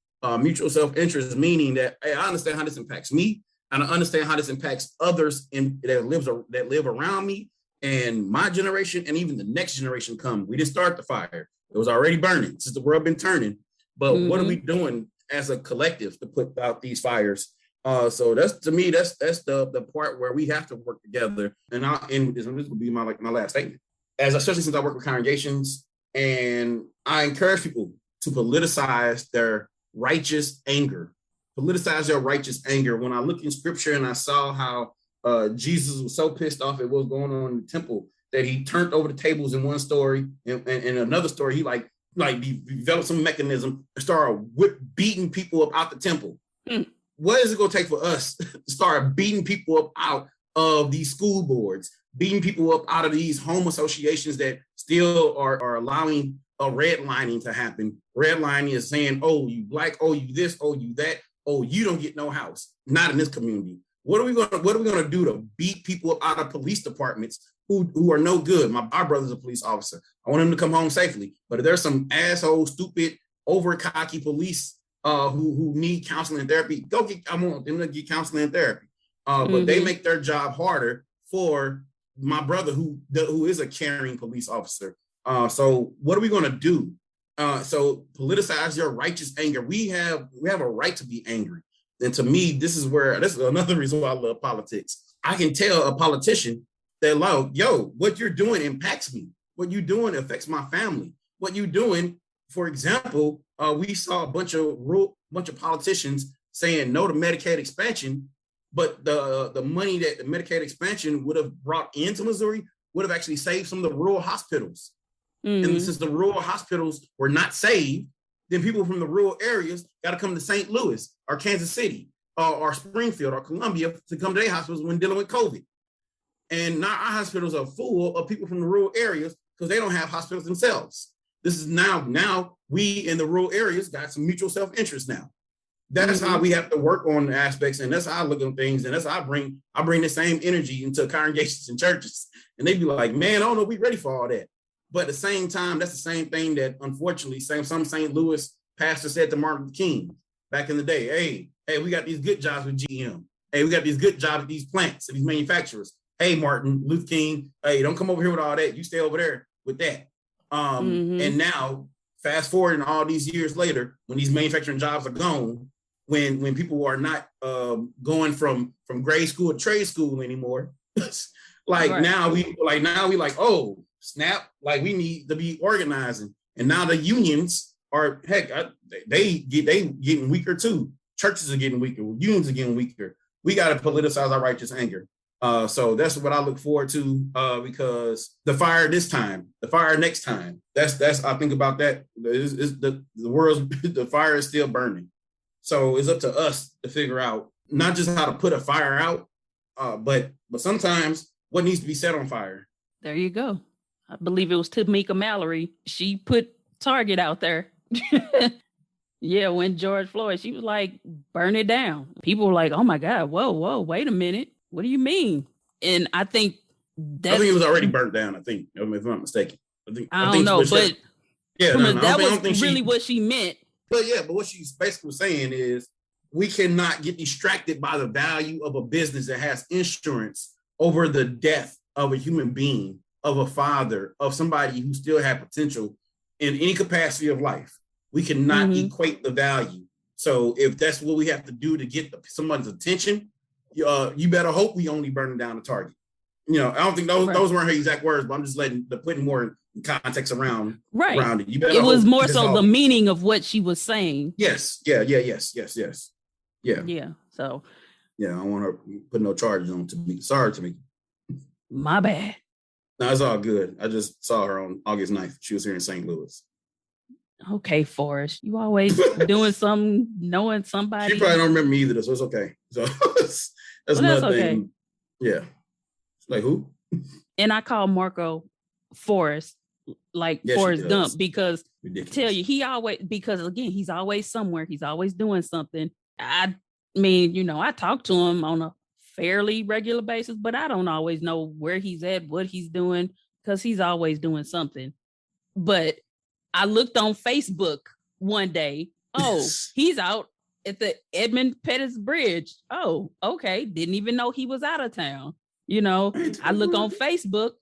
Speaker 2: Mutual self-interest meaning that, hey, I understand how this impacts me, and I understand how this impacts others that live around me, and my generation, and even the next generation come. We didn't start the fire; it was already burning since the world been turning. But what are we doing as a collective to put out these fires? So that's the part where we have to work together. And this will be my last statement. Especially since I work with congregations, and I encourage people to politicize their righteous anger. Politicize their righteous anger. When I look in scripture and I saw how Jesus was so pissed off at what was going on in the temple that he turned over the tables in one story, and in another story, he developed some mechanism and started beating people up out the temple. What is it going to take for us to start beating people up out of these school boards, beating people up out of these home associations that still are allowing a redlining to happen? Redlining is saying, oh, you black, oh, you this, oh, you that, oh, you don't get no house. Not in this community. What are we going to do to beat people up out of police departments who are no good? Our brother's a police officer. I want him to come home safely. But if there's some asshole, stupid, over cocky police who need counseling and therapy, I want them to get counseling and therapy. But they make their job harder for my brother who is a caring police officer. So what are we going to do? So politicize your righteous anger. We have a right to be angry. And to me, this is another reason why I love politics. I can tell a politician that, like, yo, what you're doing impacts me. What you're doing affects my family. What you're doing, for example, we saw a bunch of politicians saying no to Medicaid expansion, but the money that the Medicaid expansion would have brought into Missouri would have actually saved some of the rural hospitals. And since the rural hospitals were not saved, then people from the rural areas got to come to St. Louis or Kansas City or Springfield or Columbia to come to their hospitals when dealing with COVID. And now our hospitals are full of people from the rural areas because they don't have hospitals themselves. This is now we in the rural areas got some mutual self-interest now. That's how we have to work on the aspects, and that's how I look at things, and that's how I bring the same energy into congregations and churches. And they be like, man, I don't know if we ready for all that. But at the same time, that's the same thing that unfortunately some St. Louis pastor said to Martin Luther King back in the day. Hey, we got these good jobs with GM. Hey, we got these good jobs at these plants and these manufacturers. Hey, Martin Luther King, hey, don't come over here with all that. You stay over there with that. And now, fast forward, and all these years later, when these manufacturing jobs are gone, when people are not going from grade school to trade school anymore, now we oh snap, like we need to be organizing. And now the unions are they getting weaker too. Churches are getting weaker. Unions are getting weaker. We got to politicize our righteous anger. So that's what I look forward to, because the fire next time, that's I think about that. The fire is still burning. So it's up to us to figure out not just how to put a fire out, but sometimes what needs to be set on fire.
Speaker 1: There you go. I believe it was Tamika Mallory. She put Target out there. Yeah, when George Floyd, she was like, burn it down. People were like, oh my God, whoa, wait a minute. What do you mean? And I think
Speaker 2: it was already burnt down, I think, if I'm not mistaken.
Speaker 1: I don't know, but that was really what she meant.
Speaker 2: But what she's basically saying is we cannot get distracted by the value of a business that has insurance over the death of a human being, of a father, of somebody who still had potential in any capacity of life. We cannot equate the value. So if that's what we have to do to get somebody's attention, you better hope we only burn down the Target. I don't think those weren't her exact words, but I'm just putting more context around it.
Speaker 1: It was more so the meaning of what she was saying.
Speaker 2: Yes. Yeah.
Speaker 1: So.
Speaker 2: Yeah, I don't want her to put no charges on to me. Sorry to me.
Speaker 1: My bad.
Speaker 2: No, it's all good. I just saw her on August 9th. She was here in St. Louis.
Speaker 1: Okay, Forrest. You always doing something, knowing somebody.
Speaker 2: She probably don't remember me either, so it's okay. So that's another thing. Okay. Yeah. Like who?
Speaker 1: And I call Marco Forrest like
Speaker 2: Yes,
Speaker 1: Forrest Gump, because
Speaker 2: ridiculous.
Speaker 1: Tell you, he's always somewhere. He's always doing something. I mean, I talk to him on a fairly regular basis, but I don't always know where he's at, what he's doing, because he's always doing something. But I looked on Facebook one day. Oh, he's out at the Edmund Pettus Bridge. Oh, okay. Didn't even know he was out of town. I look on Facebook.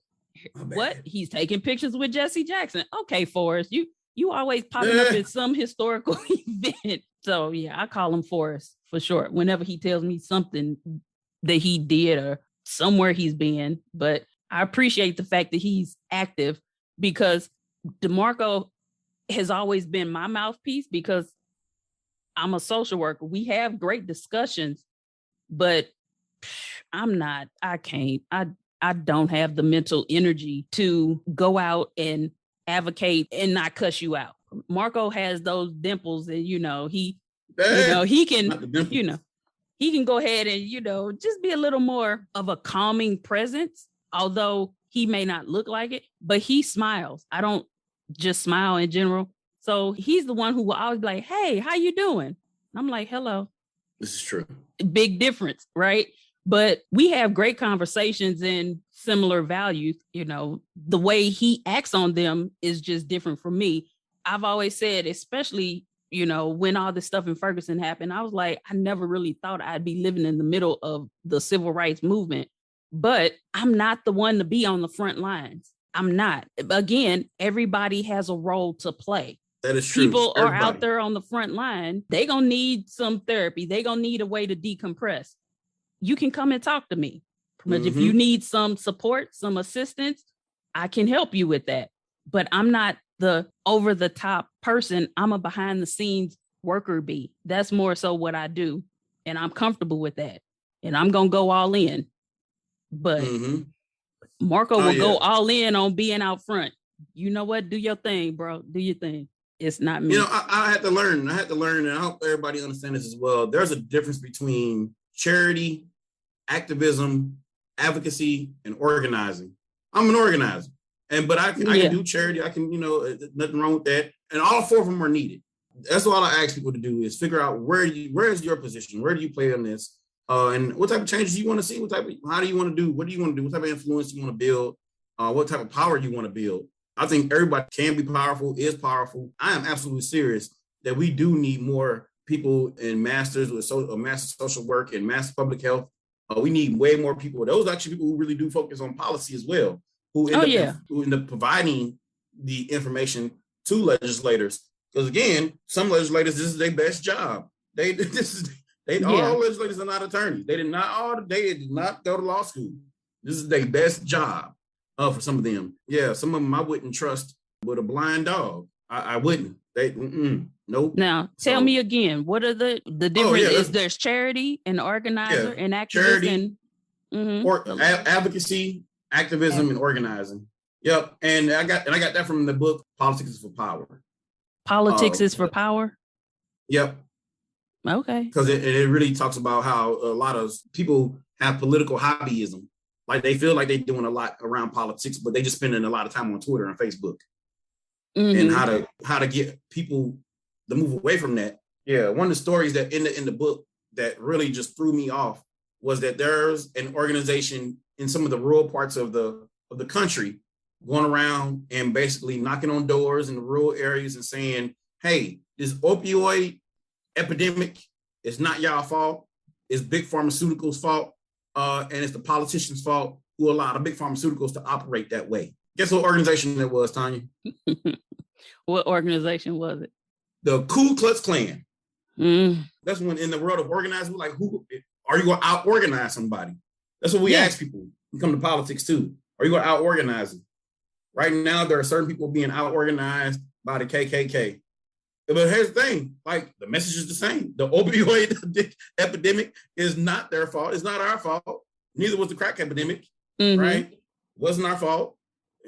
Speaker 1: What? He's taking pictures with Jesse Jackson. Okay, Forrest, you always popping up at some historical event. So yeah, I call him Forrest for short whenever he tells me something that he did or somewhere he's been. But I appreciate the fact that he's active, because DeMarco has always been my mouthpiece, because I'm a social worker. We have great discussions, but I don't have the mental energy to go out and advocate and not cuss you out. Marco has those dimples, and he can, he can go ahead and, just be a little more of a calming presence, although he may not look like it, but he smiles. I don't just smile in general. So he's the one who will always be like, hey, how you doing? I'm like, hello.
Speaker 2: This is true.
Speaker 1: Big difference, right? But we have great conversations and similar values. The way he acts on them is just different from me. I've always said, especially, when all this stuff in Ferguson happened, I was like, I never really thought I'd be living in the middle of the civil rights movement, but I'm not the one to be on the front lines. I'm not. Again, everybody has a role to play.
Speaker 2: That is true.
Speaker 1: People are out there on the front line. They're going to need some therapy. They're going to need a way to decompress. You can come and talk to me. But if you need some support, some assistance, I can help you with that. But I'm not the over the top person. I'm a behind the scenes worker bee. That's more so what I do. And I'm comfortable with that. And I'm going to go all in. But Marco will go all in on being out front. You know what? Do your thing, bro. Do your thing. It's not me.
Speaker 2: I had to learn. And I hope everybody understands this as well. There's a difference between charity, activism, advocacy, and organizing. I'm an organizer, but I can do charity. I can, nothing wrong with that. And all four of them are needed. That's all I ask people to do is figure out where is your position? Where do you play on this? And what type of changes you want to see? How do you want to do? What do you want to do? What type of influence you want to build? What type of power you want to build? I think everybody can be powerful, is powerful. I am absolutely serious that we do need more people in masters with master social work and master public health. We need way more people. Those are actually people who really do focus on policy as well, who end up providing the information to legislators. Because again, some legislators, this is their best job. All legislators are not attorneys. They did not go to law school. This is their best job. For some of them. Yeah, some of them I wouldn't trust with a blind dog. I wouldn't. Nope.
Speaker 1: Now, tell me again, what are the difference? Is there's charity and organizer and activist charity,
Speaker 2: and advocacy, activism, and organizing. Yep. And I got that from the book Politics is for Power.
Speaker 1: Politics is for Power?
Speaker 2: Yep.
Speaker 1: Okay.
Speaker 2: Because it really talks about how a lot of people have political hobbyism. Like they feel like they're doing a lot around politics, but they just spending a lot of time on Twitter and Facebook, and how to get people to move away from that. Yeah, one of the stories that in the book that really just threw me off was that there's an organization in some of the rural parts of the country going around and basically knocking on doors in the rural areas and saying, "Hey, this opioid epidemic is not y'all fault. It's big pharmaceuticals' fault. And it's the politicians' fault who allow the big pharmaceuticals to operate that way." Guess what organization it was, Tawnya?
Speaker 1: What organization was it?
Speaker 2: The Ku Klux Klan. That's when in the world of organizing, like, who are you going to out-organize somebody? That's what we ask people who come to politics too. Are you going to out-organize them? Right now, there are certain people being out-organized by the KKK. But here's the thing, like the message is the same. The opioid epidemic is not their fault. It's not our fault. Neither was the crack epidemic, right? It wasn't our fault.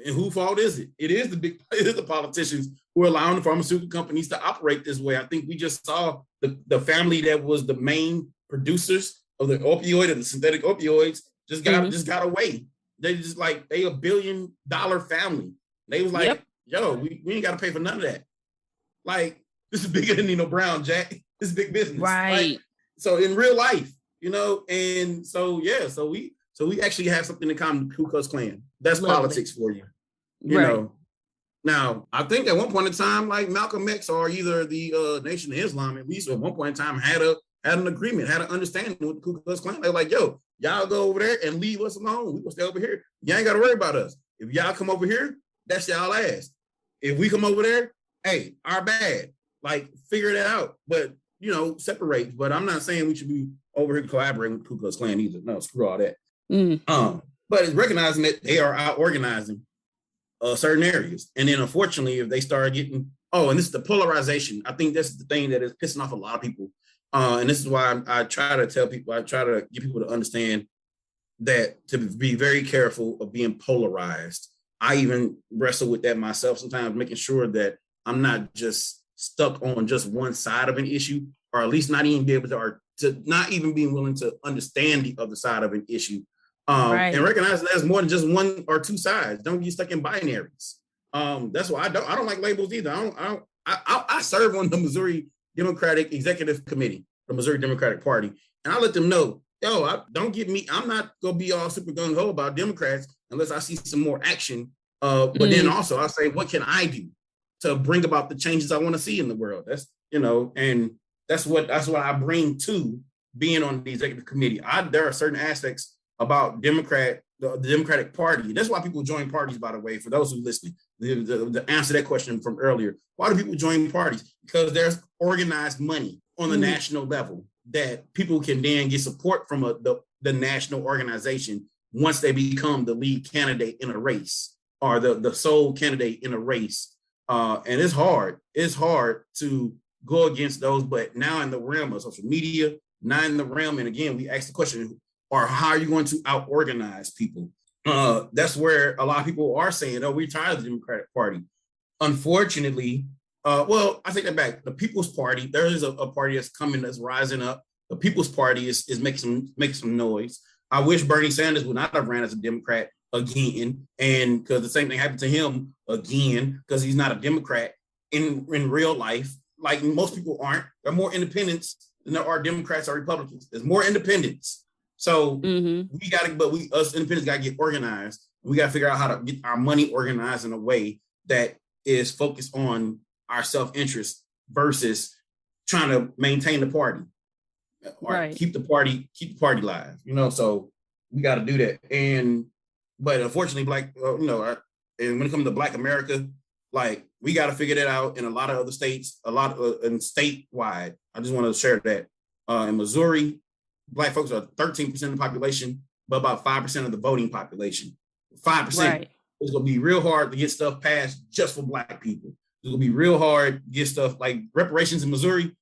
Speaker 2: And whose fault is it? It is the politicians who are allowing the pharmaceutical companies to operate this way. I think we just saw the family that was the main producers of the opioid and the synthetic opioids just got away. They just they $1 billion family. They was like, yo, we ain't got to pay for none of that. Like, this is bigger than Nino Brown, Jack. This is big business.
Speaker 1: Right.
Speaker 2: Like, so in real life, you know, and so, yeah, so we actually have something in common with Ku Klux Klan. That's politics for you. You know. Now, I think at one point in time, like Malcolm X or either the Nation of Islam, at least at one point in time, had an agreement, had an understanding with the Ku Klux Klan. They're like, yo, y'all go over there and leave us alone. We gonna stay over here. Y'all ain't got to worry about us. If y'all come over here, that's y'all ass. If we come over there, hey, our bad. Like, figure that out. But, you know, separate. But I'm not saying we should be over here collaborating with Ku Klux Klan either. No, screw all that. But it's recognizing that they are out organizing certain areas. And then unfortunately, if they start getting, and this is the polarization. I think that's the thing that is pissing off a lot of people. And this is why I try to tell people, I try to get people to understand that to be very careful of being polarized. I even wrestle with that myself sometimes, making sure that I'm not just stuck on just one side of an issue, or at least not even be able to, or to not even being willing to understand the other side of an issue. And recognize that there's more than just one or two sides. Don't get stuck in binaries. That's why I don't like labels either. I serve on the Missouri Democratic Executive Committee, the Missouri Democratic Party, and I let them know, don't get me. I'm not gonna be all super gung ho about Democrats unless I see some more action. But then also I say, what can I do to bring about the changes I want to see in the world? That's, you know, and that's what I bring to being on the executive committee. There are certain aspects about the Democratic Party. That's why people join parties, by the way, for those who are listening. The answer to that question from earlier. Why do people join parties? Because there's organized money on the national level that people can then get support from the national organization once they become the lead candidate in a race or the sole candidate in a race. And it's hard. It's hard to go against those, but now in the realm of social media, now in the realm, and again, we ask the question, or how are you going to out-organize people? That's where a lot of people are saying, we're tired of the Democratic Party. Unfortunately, I take that back. The People's Party, there is a party that's coming, that's rising up. The People's Party is making some noise. I wish Bernie Sanders would not have ran as a Democrat again, and because the same thing happened to him again, because he's not a Democrat in real life. Like, most people aren't. There are more independents than there are Democrats or Republicans. There's more independents. So us independents got to get organized. We got to figure out how to get our money organized in a way that is focused on our self-interest versus trying to maintain the party or keep the party live. You know, so we got to do that. But unfortunately, and when it comes to Black America, like, we got to figure that out in a lot of other states, and statewide. I just want to share that in Missouri, Black folks are 13% of the population, but about 5% of the voting population. 5%. Right. It's going to be real hard to get stuff passed just for Black people. It's going to be real hard to get stuff like reparations in Missouri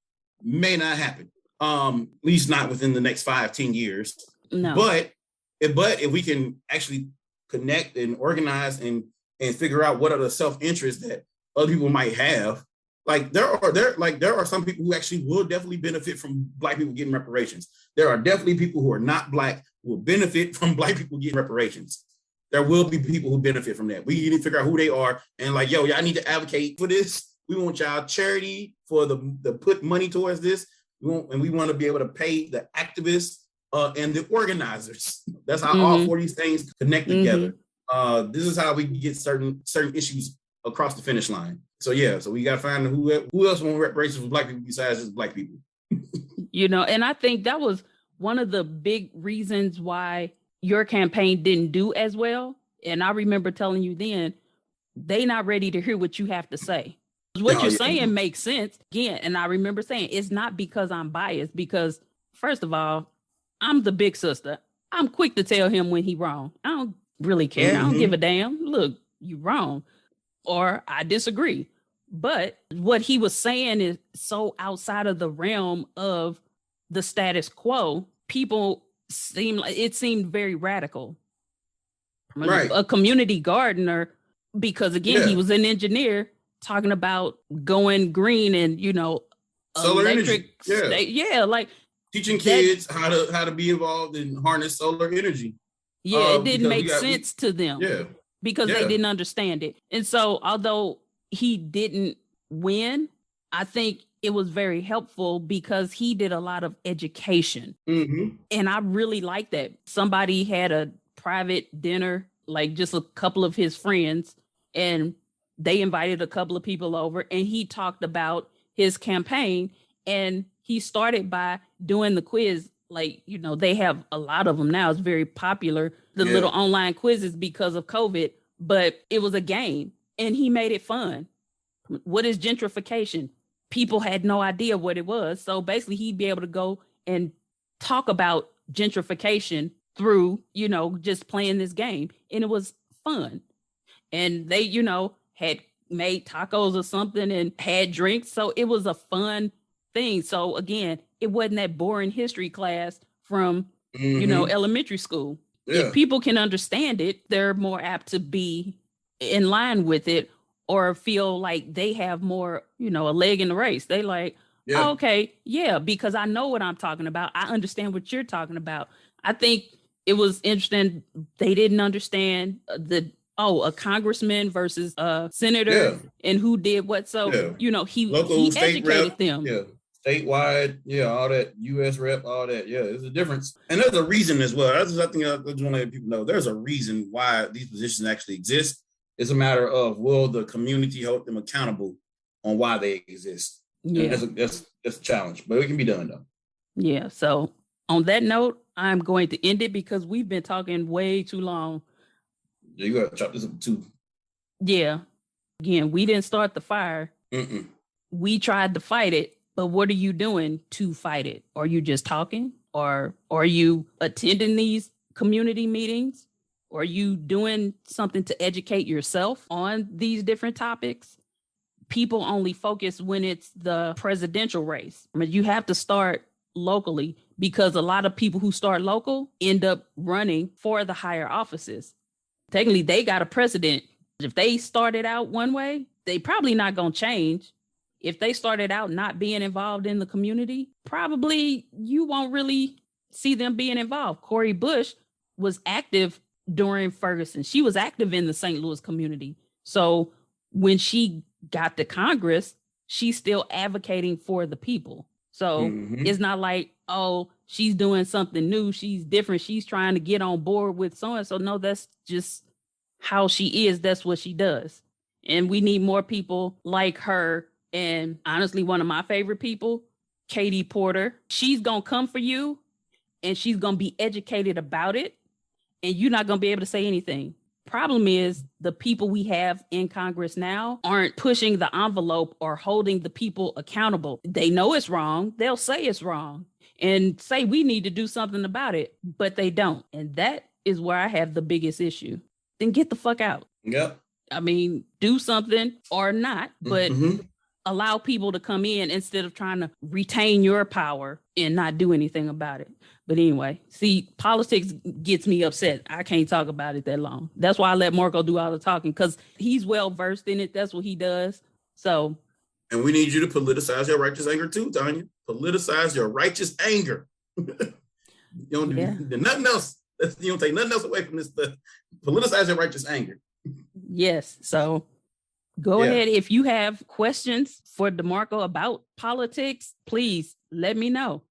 Speaker 2: may not happen, at least not within the next 5-10 years.
Speaker 1: No.
Speaker 2: But if we can actually connect and organize and figure out what are the self-interests that other people might have, like there are some people who actually will definitely benefit from Black people getting reparations. There are definitely people who are not Black who will benefit from Black people getting reparations. There will be people who benefit from that. We need to figure out who they are and y'all need to advocate for this. We want y'all charity for the put money towards this. We want to be able to pay the activists and the organizers. That's how all 4 of these things connect together. This is how we get certain issues across the finish line. So we got to find who else want reparations for Black people besides just Black people.
Speaker 1: And I think that was one of the big reasons why your campaign didn't do as well. And I remember telling you then, they not ready to hear what you have to say. What you're saying makes sense. Again, and I remember saying, it's not because I'm biased, because first of all, I'm the big sister. I'm quick to tell him when he's wrong. I don't really care. I don't give a damn. Look, you wrong. Or I disagree. But what he was saying is so outside of the realm of the status quo. People seemed very radical.
Speaker 2: Right.
Speaker 1: A community gardener, because again, he was an engineer talking about going green and,
Speaker 2: solar
Speaker 1: electric.
Speaker 2: Energy.
Speaker 1: Like
Speaker 2: teaching kids how to be involved and harness solar energy.
Speaker 1: Yeah, it didn't make sense to them.
Speaker 2: Yeah.
Speaker 1: because they didn't understand it. And so although he didn't win, I think it was very helpful because he did a lot of education.
Speaker 2: Mm-hmm.
Speaker 1: And I really like that. Somebody had a private dinner, like just a couple of his friends, and they invited a couple of people over, and he talked about his campaign. And he started by doing the quiz. Like, you know, they have a lot of them now. It's very popular, the little online quizzes because of COVID, but it was a game and he made it fun. What is gentrification? People had no idea what it was. So basically he'd be able to go and talk about gentrification through, you know, just playing this game. And it was fun. And they, you know, had made tacos or something and had drinks. So it was a fun thing. So again, it wasn't that boring history class from, you know, elementary school. If people can understand it, they're more apt to be in line with it or feel like they have more, you know, a leg in the race. They like, oh, okay, because I know what I'm talking about. I understand what you're talking about. I think it was interesting. They didn't understand a congressman versus a senator and who did what. So, you know, he educated
Speaker 2: rep,
Speaker 1: them.
Speaker 2: Statewide, all that, U.S. rep, all that. There's a difference. And there's a reason as well. That's something I just want to let people know. There's a reason why these positions actually exist. It's a matter of, will the community hold them accountable on why they exist? Yeah. That's a challenge, but it can be done, though.
Speaker 1: Yeah. So on that note, I'm going to end it because we've been talking way too long.
Speaker 2: You got to chop this up too.
Speaker 1: Yeah. Again, we didn't start the fire. We tried to fight it. But what are you doing to fight it? Are you just talking? Or are you attending these community meetings? Or are you doing something to educate yourself on these different topics? People only focus when it's the presidential race. I mean, you have to start locally because a lot of people who start local end up running for the higher offices. Technically, they got a precedent. If they started out one way, they probably not going to change. If they started out not being involved in the community, probably you won't really see them being involved. Cori Bush was active during Ferguson. She was active in the St. Louis community. So when she got to Congress, she's still advocating for the people. So it's not like, oh, she's doing something new. She's different. She's trying to get on board with so-and-so. No, that's just how she is. That's what she does. And we need more people like her. And honestly, one of my favorite people, Katie Porter, she's going to come for you and she's going to be educated about it. And you're not going to be able to say anything. Problem is the people we have in Congress now aren't pushing the envelope or holding the people accountable. They know it's wrong. They'll say it's wrong and say we need to do something about it, but they don't. And that is where I have the biggest issue. Then get the fuck out.
Speaker 2: Yep.
Speaker 1: I mean, do something or not, but allow people to come in instead of trying to retain your power and not do anything about it. But anyway, see, politics gets me upset. I can't talk about it that long. That's why I let Marco do all the talking because he's well versed in it. That's what he does. So.
Speaker 2: And we need you to politicize your righteous anger too, Tawnya. Politicize your righteous anger. You don't do nothing else. You don't take nothing else away from this stuff. Politicize your righteous anger.
Speaker 1: Yes. So. Go ahead. If you have questions for DeMarco about politics, please let me know.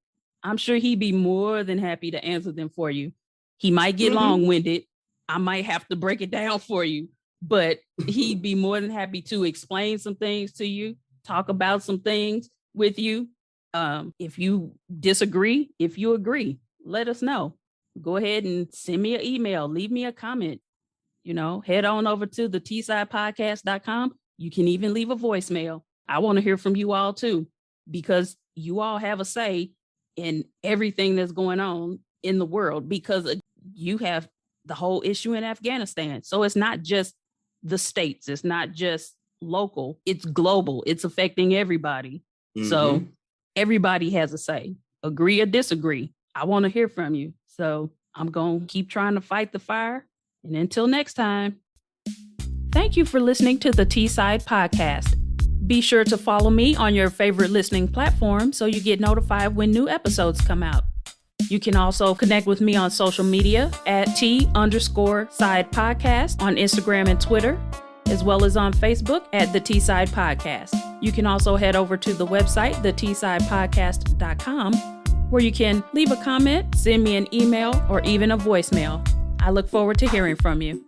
Speaker 1: I'm sure he'd be more than happy to answer them for you. He might get long-winded. I might have to break it down for you, but he'd be more than happy to explain some things to you, talk about some things with you. If you disagree, if you agree, let us know. Go ahead and send me an email, leave me a comment. You know, head on over to the thetsidepodcast.com. You can even leave a voicemail. I want to hear from you all too, because you all have a say in everything that's going on in the world, because you have the whole issue in Afghanistan. So it's not just the states. It's not just local. It's global. It's affecting everybody. So everybody has a say. Agree or disagree. I want to hear from you. So I'm going to keep trying to fight the fire. And until next time. Thank you for listening to the T-Side Podcast. Be sure to follow me on your favorite listening platform so you get notified when new episodes come out. You can also connect with me on social media at T_side podcast on Instagram and Twitter, as well as on Facebook at the T-Side Podcast. You can also head over to the website, thetsidepodcast.com, where you can leave a comment, send me an email, or even a voicemail. I look forward to hearing from you.